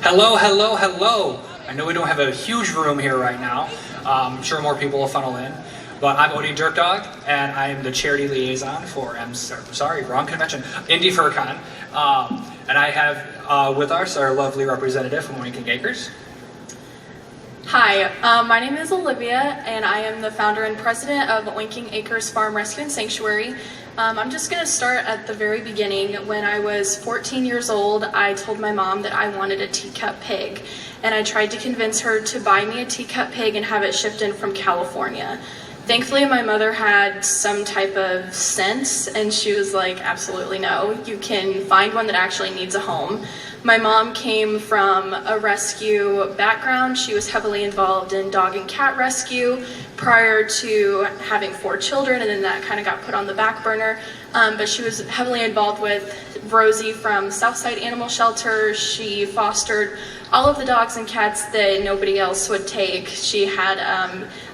Hello, hello, hello. I know we don't have a huge room here right now. I'm sure more people will funnel in. But I'm Odie Dirkdog, and I am the charity liaison for, wrong convention, Indy FurCon. And I have with us our lovely representative from Winking Acres. Hi, my name is Olivia, and I am the founder and president of Winking Acres Farm Rescue and Sanctuary. I'm just going to start at the very beginning. When I was 14 years old, I told my mom that I wanted a teacup pig, and I tried to convince her to buy me a teacup pig and have it shipped in from California. Thankfully, my mother had some type of sense, and she was like, absolutely no, you can find one that actually needs a home. My mom came from a rescue background. She was heavily involved in dog and cat rescue prior to having 4 children, and then that kind of got put on the back burner. But she was heavily involved with Rosie from Southside Animal Shelter. She fostered all of the dogs and cats that nobody else would take. She had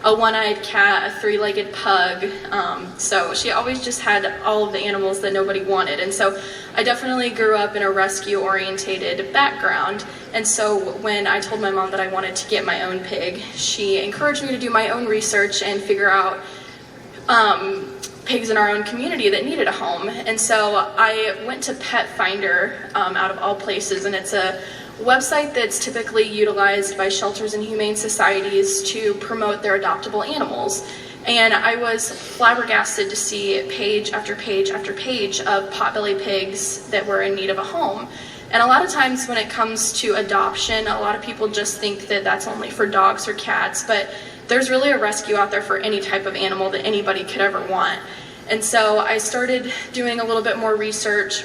a one-eyed cat, a 3-legged pug. So she always just had all of the animals that nobody wanted. And so I definitely grew up in a rescue-orientated background. And so when I told my mom that I wanted to get my own pig, she encouraged me to do my own research and figure out pigs in our own community that needed a home. And so I went to Pet Finder, out of all places, and it's a website that's typically utilized by shelters and humane societies to promote their adoptable animals. And I was flabbergasted to see page after page after page of potbelly pigs that were in need of a home. And a lot of times when it comes to adoption, a lot of people just think that that's only for dogs or cats, but there's really a rescue out there for any type of animal that anybody could ever want. And so I started doing a little bit more research.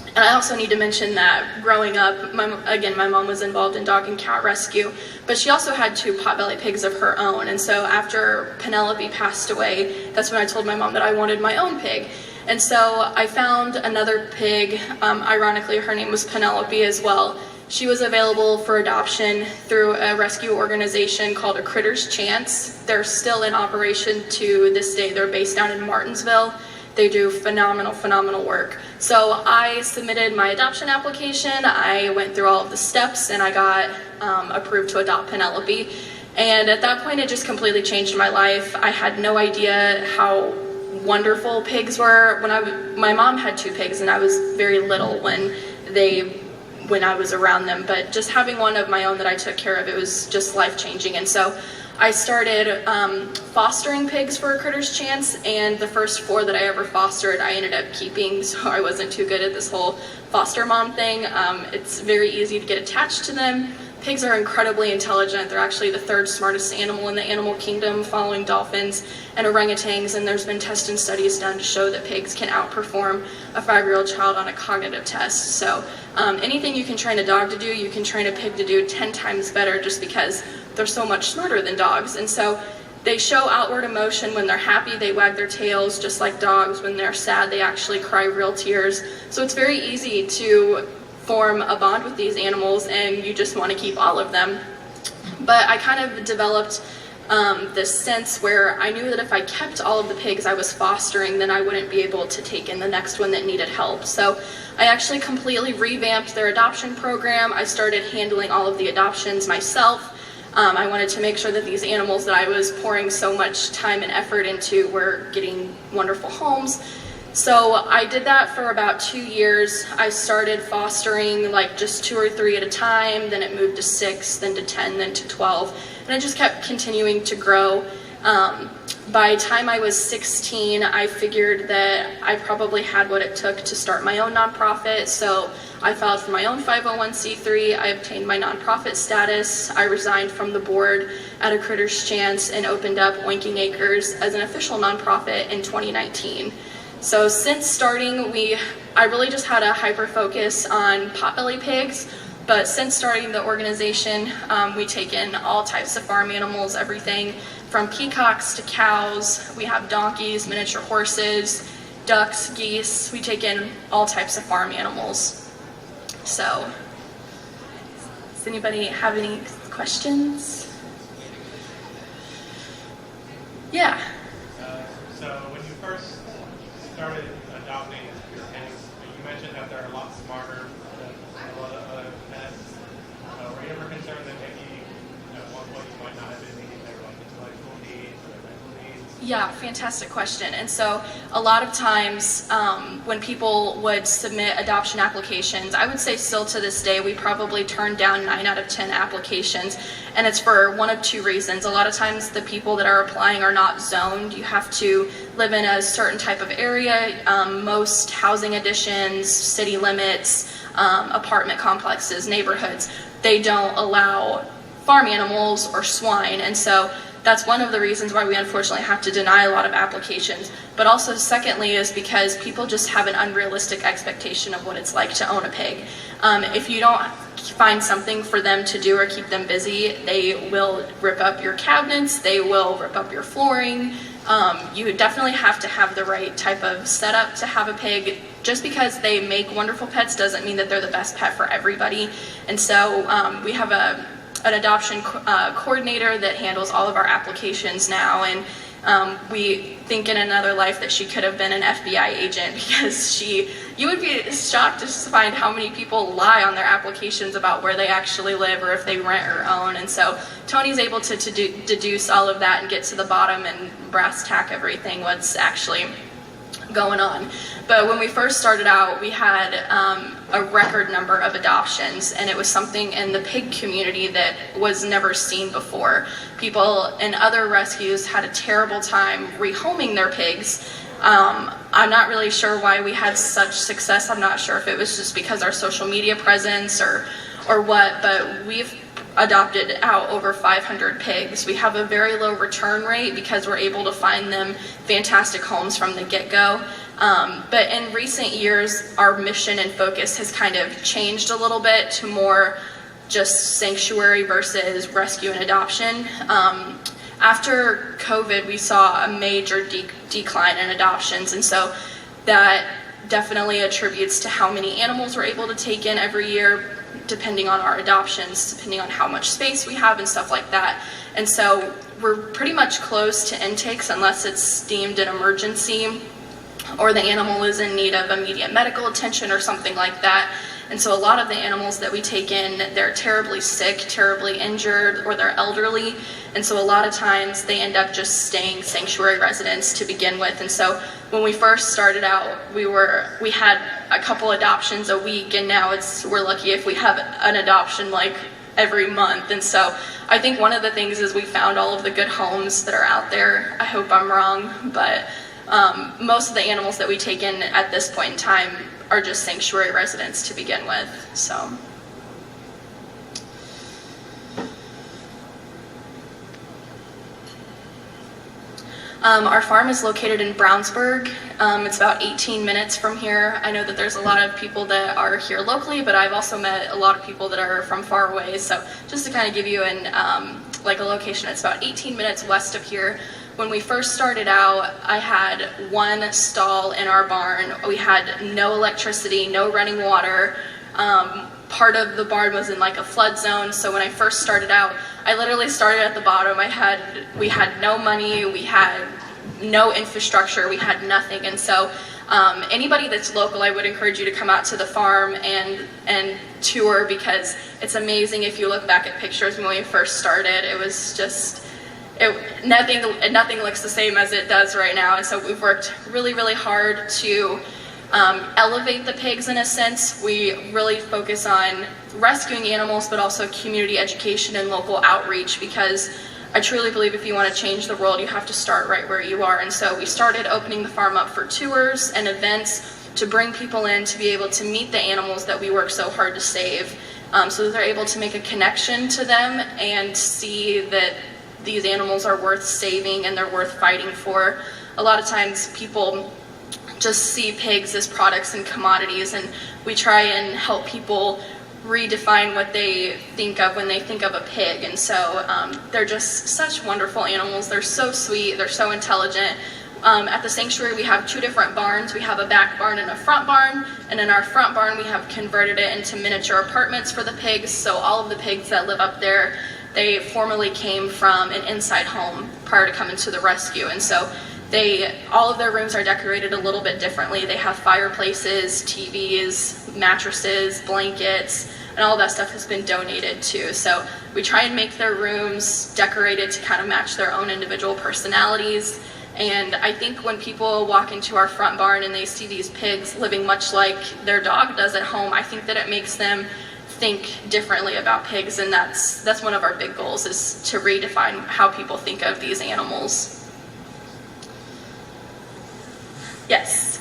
And I also need to mention that growing up, my mom was involved in dog and cat rescue, but she also had 2 potbelly pigs of her own. And so after Penelope passed away, that's when I told my mom that I wanted my own pig. And so I found another pig. Ironically, her name was Penelope as well. She was available for adoption through a rescue organization called A Critter's Chance. They're still in operation to this day. They're based down in Martinsville. They do phenomenal work. So I submitted my adoption application. I went through all of the steps, and I got approved to adopt Penelope. And at that point, it just completely changed my life. I had no idea how wonderful pigs were. My mom had 2 pigs, and I was very little when I was around them, but just having one of my own that I took care of, it was just life-changing. And so I started fostering pigs for A Critter's Chance, and the first 4 that I ever fostered, I ended up keeping, so I wasn't too good at this whole foster mom thing. It's very easy to get attached to them. Pigs are incredibly intelligent. They're actually the 3rd smartest animal in the animal kingdom, following dolphins and orangutans, and there's been tests and studies done to show that pigs can outperform a 5-year-old child on a cognitive test. So anything you can train a dog to do, you can train a pig to do 10 times better, just because they're so much smarter than dogs. And so they show outward emotion. When they're happy, they wag their tails just like dogs. When they're sad, they actually cry real tears. So it's very easy to form a bond with these animals, and you just want to keep all of them. But I kind of developed this sense where I knew that if I kept all of the pigs I was fostering, then I wouldn't be able to take in the next one that needed help. So I actually completely revamped their adoption program. I started handling all of the adoptions myself. I wanted to make sure that these animals that I was pouring so much time and effort into were getting wonderful homes. So I did that for about 2 years. I started fostering like just 2 or 3 at a time, then it moved to 6, then to 10, then to 12, and it just kept continuing to grow. By the time I was 16, I figured that I probably had what it took to start my own nonprofit, so I filed for my own 501c3, I obtained my nonprofit status, I resigned from the board at A Critter's Chance, and opened up Winking Acres as an official nonprofit in 2019. So since starting, I really just had a hyper focus on potbelly pigs, but since starting the organization, we take in all types of farm animals, everything from peacocks to cows. We have donkeys, miniature horses, ducks, geese. We take in all types of farm animals. So, does anybody have any questions? Yeah. So when you first started adopting pigs, you mentioned that they're a lot smarter than a lot of other pets. Yeah, fantastic question. And so a lot of times when people would submit adoption applications, I would say still to this day, we probably turn down 9 out of 10 applications. And it's for one of two reasons. A lot of times the people that are applying are not zoned. You have to live in a certain type of area. Most housing additions, city limits, apartment complexes, neighborhoods, they don't allow farm animals or swine. And so that's one of the reasons why we unfortunately have to deny a lot of applications. But also secondly is because people just have an unrealistic expectation of what it's like to own a pig. If you don't find something for them to do or keep them busy, they will rip up your cabinets, they will rip up your flooring. You definitely have to have the right type of setup to have a pig. Just because they make wonderful pets doesn't mean that they're the best pet for everybody. And so we have an adoption coordinator that handles all of our applications now, and we think in another life that she could have been an FBI agent, because you would be shocked to find how many people lie on their applications about where they actually live or if they rent or own. And so Tony's able to deduce all of that and get to the bottom and brass tack everything what's actually going on. But when we first started out, we had a record number of adoptions, and it was something in the pig community that was never seen before. People in other rescues had a terrible time rehoming their pigs. I'm not really sure why we had such success. I'm not sure if it was just because our social media presence or what, but we've adopted out over 500 pigs. We have a very low return rate because we're able to find them fantastic homes from the get-go. But in recent years, our mission and focus has kind of changed a little bit to more just sanctuary versus rescue and adoption. After COVID, we saw a major decline in adoptions, and so that definitely attributes to how many animals we're able to take in every year, depending on our adoptions, depending on how much space we have and stuff like that. And so we're pretty much closed to intakes unless it's deemed an emergency or the animal is in need of immediate medical attention or something like that. And so a lot of the animals that we take in, they're terribly sick, terribly injured, or they're elderly. And so a lot of times they end up just staying sanctuary residents to begin with. And so when we first started out, we had a couple adoptions a week, and now we're lucky if we have an adoption like every month. And so I think one of the things is we found all of the good homes that are out there. I hope I'm wrong, but most of the animals that we take in at this point in time are just sanctuary residents to begin with. So. Our farm is located in Brownsburg. It's about 18 minutes from here. I know that there's a lot of people that are here locally, but I've also met a lot of people that are from far away. So just to kind of give you a location, it's about 18 minutes west of here. When we first started out, I had one stall in our barn. We had no electricity, no running water. Part of the barn was in like a flood zone. So when I first started out, I literally started at the bottom. We had no money, we had no infrastructure, we had nothing. And so anybody that's local, I would encourage you to come out to the farm and tour, because it's amazing. If you look back at pictures when we first started, it was just, nothing looks the same as it does right now. And so we've worked really, really hard to elevate the pigs in a sense. We really focus on rescuing animals, but also community education and local outreach, because I truly believe if you want to change the world, you have to start right where you are. And so we started opening the farm up for tours and events to bring people in to be able to meet the animals that we work so hard to save, so that they're able to make a connection to them and see that these animals are worth saving and they're worth fighting for. A lot of times people just see pigs as products and commodities, and we try and help people redefine what they think of when they think of a pig. And so they're just such wonderful animals. They're so sweet, they're so intelligent. At the sanctuary, we have two different barns. We have a back barn and a front barn, and in our front barn we have converted it into miniature apartments for the pigs. So all of the pigs that live up there, they formerly came from an inside home prior to coming to the rescue. And so all of their rooms are decorated a little bit differently. They have fireplaces, TVs, mattresses, blankets, and all of that stuff has been donated too. So we try and make their rooms decorated to kind of match their own individual personalities. And I think when people walk into our front barn and they see these pigs living much like their dog does at home, I think that it makes them think differently about pigs, and that's one of our big goals, is to redefine how people think of these animals. Yes.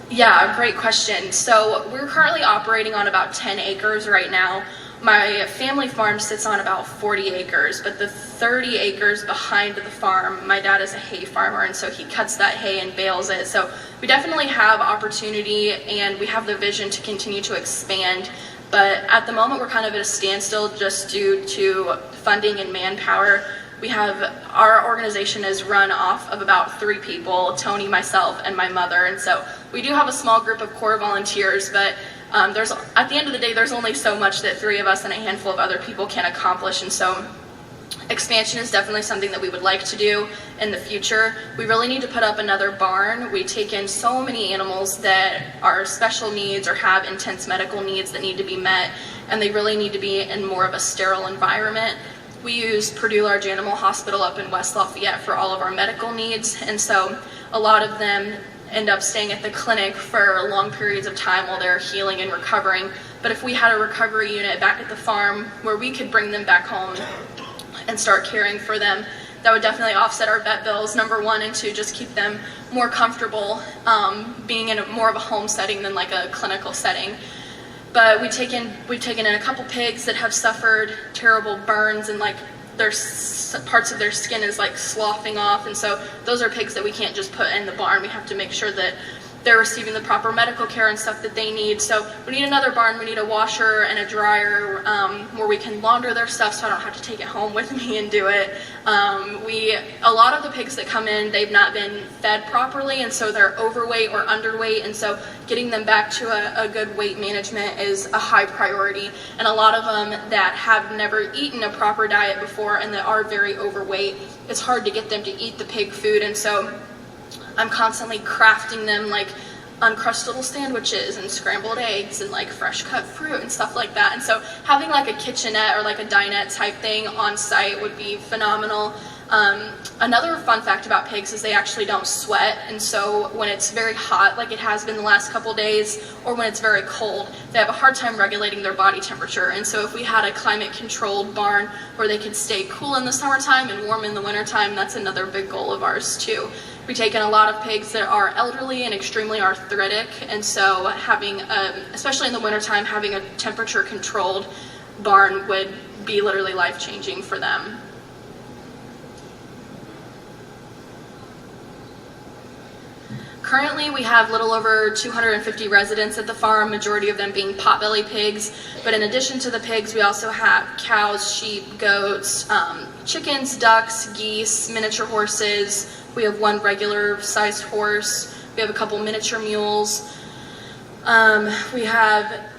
Yeah, great question. So we're currently operating on about 10 acres right now. My family farm sits on about 40 acres, but the 30 acres behind the farm, my dad is a hay farmer, and so he cuts that hay and bales it. So we definitely have opportunity, and we have the vision to continue to expand. But at the moment, we're kind of at a standstill just due to funding and manpower. Our organization is run off of about 3 people, Tony, myself, and my mother. And so we do have a small group of core volunteers, but at the end of the day, there's only so much that 3 of us and a handful of other people can accomplish. And so expansion is definitely something that we would like to do in the future. We really need to put up another barn. We take in so many animals that are special needs or have intense medical needs that need to be met, and they really need to be in more of a sterile environment. We use Purdue Large Animal Hospital up in West Lafayette for all of our medical needs, and so a lot of them end up staying at the clinic for long periods of time while they're healing and recovering. But if we had a recovery unit back at the farm where we could bring them back home and start caring for them, that would definitely offset our vet bills, number one, and 2, just keep them more comfortable being in more of a home setting than like a clinical setting. But we've taken in a couple pigs that have suffered terrible burns, and like their parts of their skin is like sloughing off, and so those are pigs that we can't just put in the barn. We have to make sure that they're receiving the proper medical care and stuff that they need. So we need another barn. We need a washer and a dryer where we can launder their stuff, so I don't have to take it home with me and do it. A lot of the pigs that come in, they've not been fed properly, and so they're overweight or underweight, and so getting them back to a good weight management is a high priority. And a lot of them that have never eaten a proper diet before and that are very overweight, it's hard to get them to eat the pig food, and so I'm constantly crafting them like Uncrustable sandwiches and scrambled eggs and like fresh cut fruit and stuff like that. And so having like a kitchenette or like a dinette type thing on site would be phenomenal. Another fun fact about pigs is they actually don't sweat, and so when it's very hot, like it has been the last couple days, or when it's very cold, they have a hard time regulating their body temperature. And so if we had a climate controlled barn where they could stay cool in the summertime and warm in the wintertime, that's another big goal of ours too. We take in a lot of pigs that are elderly and extremely arthritic, and so having, especially in the wintertime, having a temperature controlled barn would be literally life-changing for them. Currently, we have little over 250 residents at the farm, majority of them being potbelly pigs. But in addition to the pigs, we also have cows, sheep, goats, chickens, ducks, geese, miniature horses. We have one regular-sized horse. We have a couple miniature mules. We have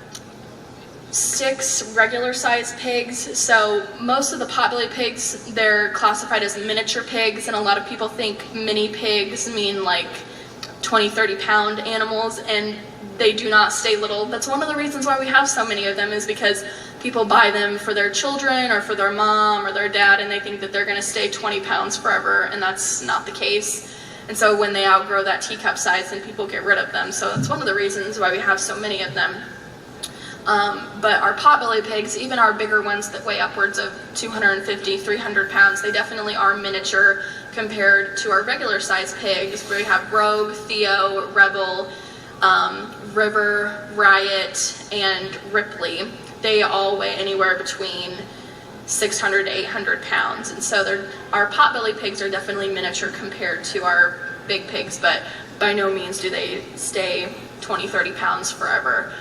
6 regular-sized pigs. So most of the potbelly pigs, they're classified as miniature pigs, and a lot of people think mini pigs mean like 20, 30-pound animals, and they do not stay little. That's one of the reasons why we have so many of them, is because people buy them for their children or for their mom or their dad, and they think that they're going to stay 20 pounds forever, and that's not the case. And so when they outgrow that teacup size, then people get rid of them. So that's one of the reasons why we have so many of them. But our potbelly pigs, even our bigger ones that weigh upwards of 250, 300 pounds, they definitely are miniature compared to our regular sized pigs. We have Rogue, Theo, Rebel, River, Riot, and Ripley. They all weigh anywhere between 600 to 800 pounds. And so our potbelly pigs are definitely miniature compared to our big pigs, but by no means do they stay 20, 30 pounds forever.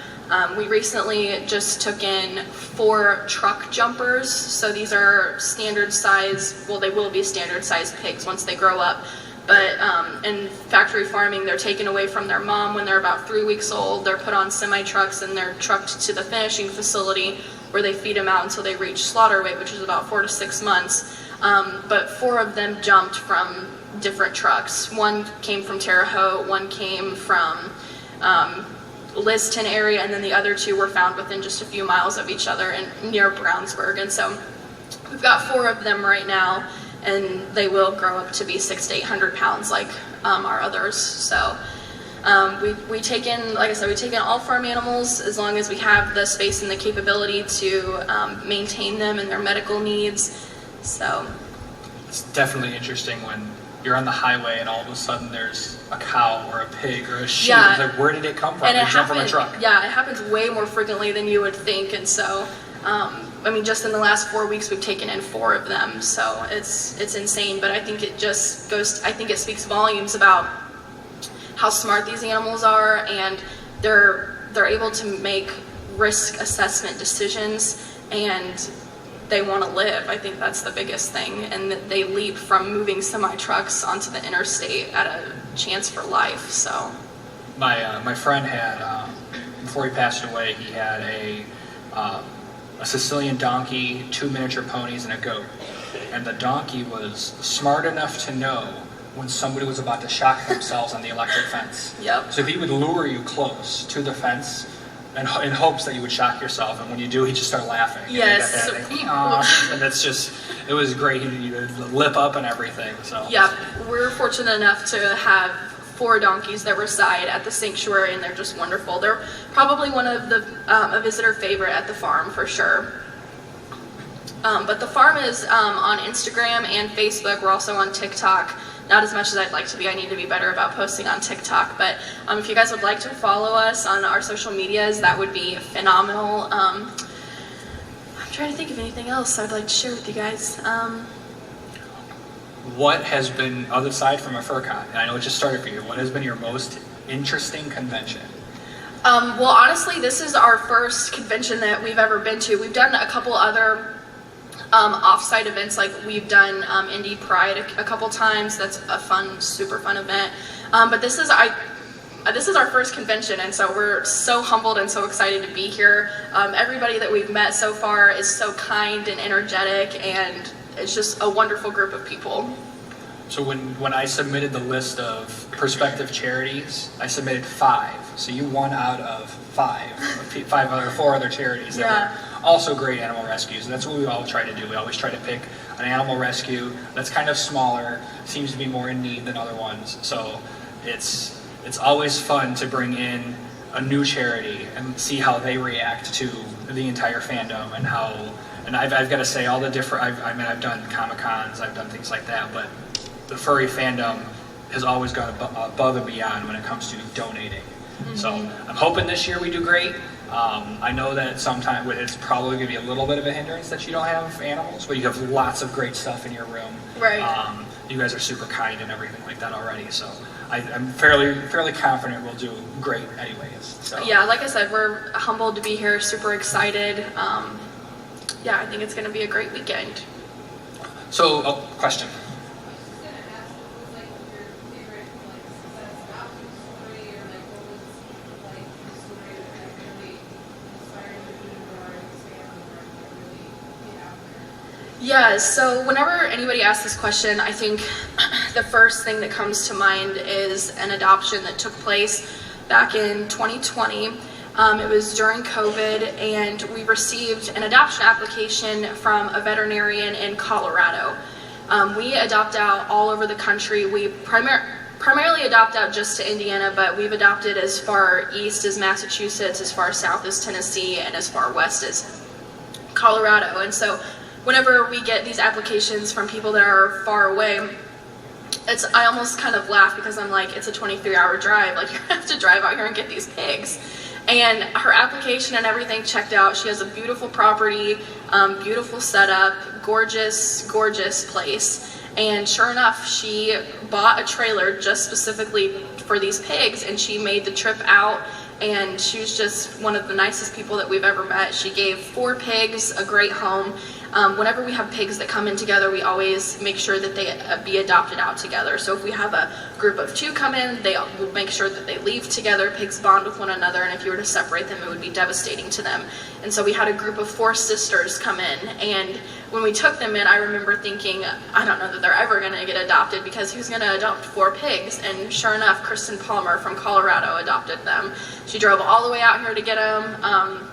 We recently just took in 4 truck jumpers. So these are standard size, well, they will be standard size pigs once they grow up. But in factory farming, they're taken away from their mom when they're about 3 weeks old. They're put on semi-trucks and they're trucked to the finishing facility where they feed them out until they reach slaughter weight, which is about 4 to 6 months. But 4 of them jumped from different trucks. One came from Terre Haute, one came from Liston area, and then the other 2 were found within just a few miles of each other and near Brownsburg. And so we've got 4 of them right now, and they will grow up to be 600 to 800 pounds like our others. So we take in, like I said, we take in all farm animals as long as we have the space and the capability to maintain them and their medical needs. So it's definitely interesting when you're on the highway and all of a sudden there's a cow or a pig or a sheep. Yeah. It's like, where did it come from? And It jumped from a truck. Yeah, it happens way more frequently than you would think. And so, I mean, just in the last 4 weeks, we've taken in 4 of them. So it's insane. But I think it just goes, I think it speaks volumes about how smart these animals are, and they're able to make risk assessment decisions, and they want to live. I think that's the biggest thing, and that they leap from moving semi-trucks onto the interstate at a chance for life. So My friend had, before he passed away, he had a Sicilian donkey, 2 miniature ponies, and a goat. And the donkey was smart enough to know when somebody was about to shock themselves on the electric fence. Yep. So he would lure you close to the fence in hopes that you would shock yourself, and when you do, he'd just start laughing. Yes. And it's just, it was great. He'd lip up and everything. So. Yep, we're fortunate enough to have 4 donkeys that reside at the sanctuary, and they're just wonderful. They're probably one of the a visitor favorite at the farm for sure. But the farm is on Instagram and Facebook. We're also on TikTok. Not as much as I'd like to be. I need to be better about posting on TikTok. But if you guys would like to follow us on our social medias, that would be phenomenal. I'm trying to think of anything else I'd like to share with you guys. What has been, other side from a FurCon, and I know it just started for you, what has been your most interesting convention? Well, honestly, this is our first convention that we've ever been to. We've done a couple other off-site events, like we've done Indy Pride a couple times. That's a fun, super fun event. But this is our first convention, and so we're so humbled and so excited to be here. Everybody that we've met so far is so kind and energetic, and it's just a wonderful group of people. So when I submitted the list of prospective charities, I submitted 5. So you won out of 4 other charities that were also great animal rescues. And that's what we all try to do. We always try to pick an animal rescue that's kind of smaller, seems to be more in need than other ones. So it's always fun to bring in a new charity and see how they react to the entire fandom and how. And I've got to say, all the different. I've done Comic-Cons, I've done things like that, but the furry fandom has always gone above and beyond when it comes to donating. Mm-hmm. So I'm hoping this year we do great. I know that sometimes it's probably going to be a little bit of a hindrance that you don't have animals, but you have lots of great stuff in your room. Right. You guys are super kind and everything like that already, so I'm fairly confident we'll do great anyways. So. Yeah, like I said, we're humbled to be here, super excited. Yeah, I think it's going to be a great weekend. So, question. Yeah, so whenever anybody asks this question, I think the first thing that comes to mind is an adoption that took place back in 2020. It was during COVID, and we received an adoption application from a veterinarian in Colorado. We adopt out all over the country. We primarily adopt out just to Indiana, but we've adopted as far east as Massachusetts, as far south as Tennessee, and as far west as Colorado. And so whenever we get these applications from people that are far away, I almost kind of laugh because I'm like, it's a 23-hour drive. Like, you have to drive out here and get these pigs. And her application and everything checked out. She has a beautiful property, beautiful setup, gorgeous, gorgeous place. And sure enough, she bought a trailer just specifically for these pigs, and she made the trip out. And she was just one of the nicest people that we've ever met. She gave 4 pigs a great home. whenever we have pigs that come in together, we always make sure that they be adopted out together. So if we have a group of 2 come in, we'll make sure that they leave together, pigs bond with one another, and if you were to separate them, it would be devastating to them. And so we had a group of 4 sisters come in, and when we took them in, I remember thinking, I don't know that they're ever going to get adopted, because who's going to adopt 4 pigs? And sure enough, Kristen Palmer from Colorado adopted them. She drove all the way out here to get them,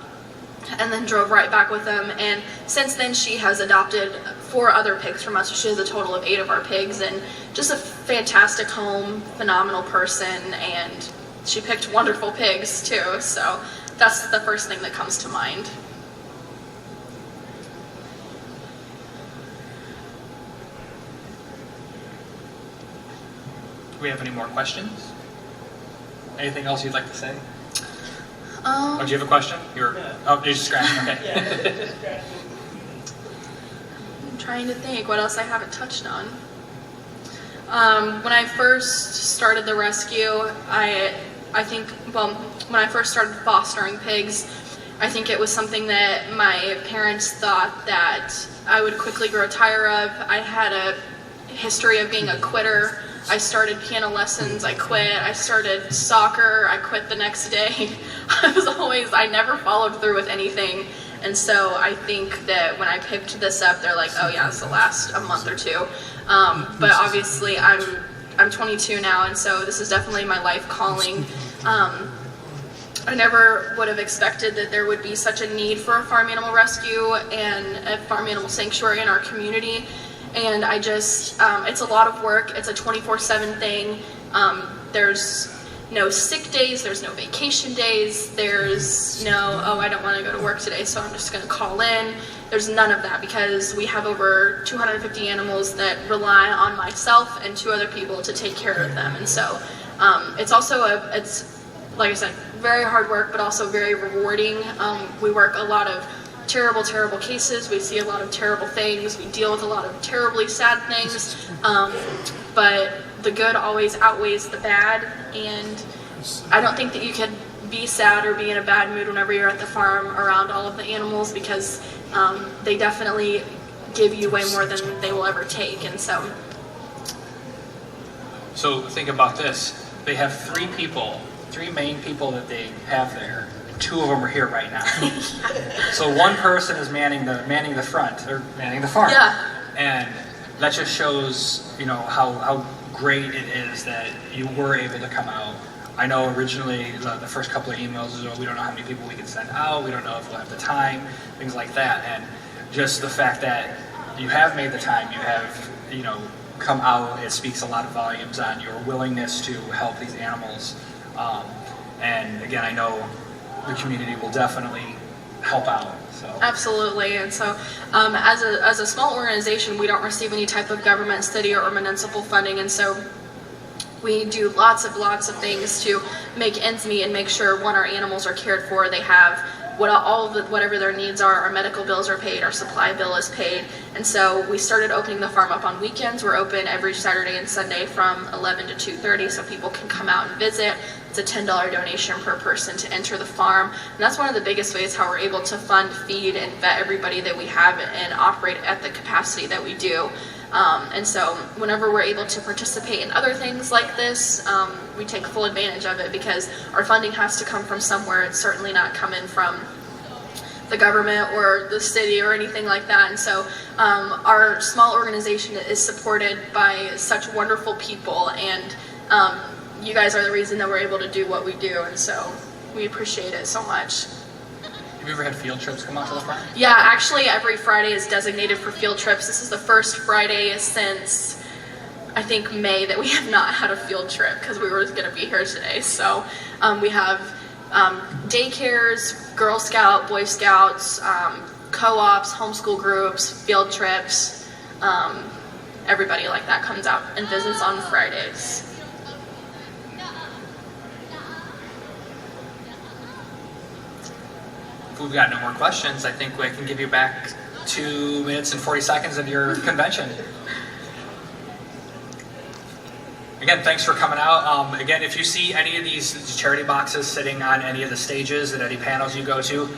and then drove right back with them. And since then, she has adopted 4 other pigs from us. So she has a total of 8 of our pigs, and just a fantastic home, phenomenal person, and she picked wonderful pigs too. So that's the first thing that comes to mind. Do we have any more questions? Anything else you'd like to say? Do you have a question? You're just scratching. Okay. I'm trying to think what else I haven't touched on. When I first started the rescue, when I first started fostering pigs, I think it was something that my parents thought that I would quickly grow tired of. I had a history of being a quitter. I started piano lessons, I quit. I started soccer, I quit the next day. I never followed through with anything. And so I think that when I picked this up, they're like, oh yeah, this will last a month or 2. But obviously I'm 22 now, and so this is definitely my life calling. I never would have expected that there would be such a need for a farm animal rescue and a farm animal sanctuary in our community. And I just, it's a lot of work. It's a 24/7 thing. There's no sick days. There's no vacation days. There's no, oh, I don't want to go to work today, so I'm just going to call in. There's none of that, because we have over 250 animals that rely on myself and 2 other people to take care of them. And so it's also it's like I said, very hard work, but also very rewarding. We work a lot of terrible cases. We see a lot of terrible things. We deal with a lot of terribly sad things. But the good always outweighs the bad. And I don't think that you can be sad or be in a bad mood whenever you're at the farm around all of the animals, because they definitely give you way more than they will ever take. And so think about this. They have 3 main people that they have there. 2 of them are here right now. So 1 person is manning the front, or manning the farm. Yeah. And that just shows, how great it is that you were able to come out. I know originally the first couple of emails is, we don't know how many people we can send out, we don't know if we'll have the time, things like that. And just the fact that you have made the time, you have, come out, it speaks a lot of volumes on your willingness to help these animals. And again, I know the community will definitely help out. So. Absolutely. And so as a small organization, we don't receive any type of government, city, or municipal funding, and so we do lots of things to make ends meet and make sure, one, our animals are cared for, they have whatever their needs are, our medical bills are paid, our supply bill is paid. And so we started opening the farm up on weekends. We're open every Saturday and Sunday from 11 to 2:30, so people can come out and visit. It's a $10 donation per person to enter the farm. And that's one of the biggest ways how we're able to fund, feed, and vet everybody that we have and operate at the capacity that we do. And so whenever we're able to participate in other things like this, we take full advantage of it, because our funding has to come from somewhere. It's certainly not coming from the government or the city or anything like that. And so our small organization is supported by such wonderful people, and you guys are the reason that we're able to do what we do, and so we appreciate it so much. Have you ever had field trips come out to the farm? Yeah, actually every Friday is designated for field trips. This is the first Friday since, I think, May that we have not had a field trip, because we were going to be here today. So we have daycares, Girl Scout, Boy Scouts, co-ops, homeschool groups, field trips. Everybody like that comes out and visits on Fridays. If we've got no more questions, I think we can give you back 2 minutes and 40 seconds of your convention. Again, thanks for coming out. Again, if you see any of these charity boxes sitting on any of the stages at any panels you go to,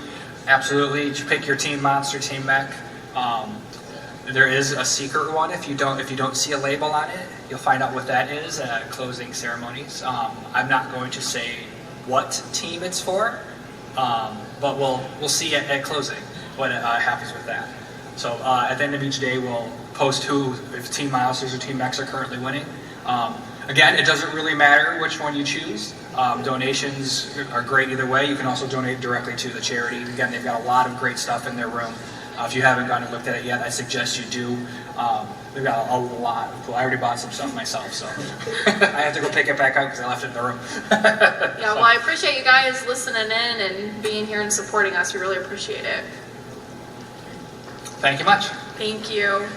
absolutely pick your Team Monster, Team Mech. There is a secret one. If you don't see a label on it, you'll find out what that is at closing ceremonies. I'm not going to say what team it's for, but we'll see at closing what happens with that. So at the end of each day, we'll post if Team Milesters or Team X are currently winning. Again, it doesn't really matter which one you choose. Donations are great either way. You can also donate directly to the charity. Again, they've got a lot of great stuff in their room. If you haven't gone and looked at it yet, I suggest you do. They've got a lot of cool. I already bought some stuff myself, so I have to go pick it back up because I left it in the room. Yeah, well, I appreciate you guys listening in and being here and supporting us. We really appreciate it. Thank you much. Thank you.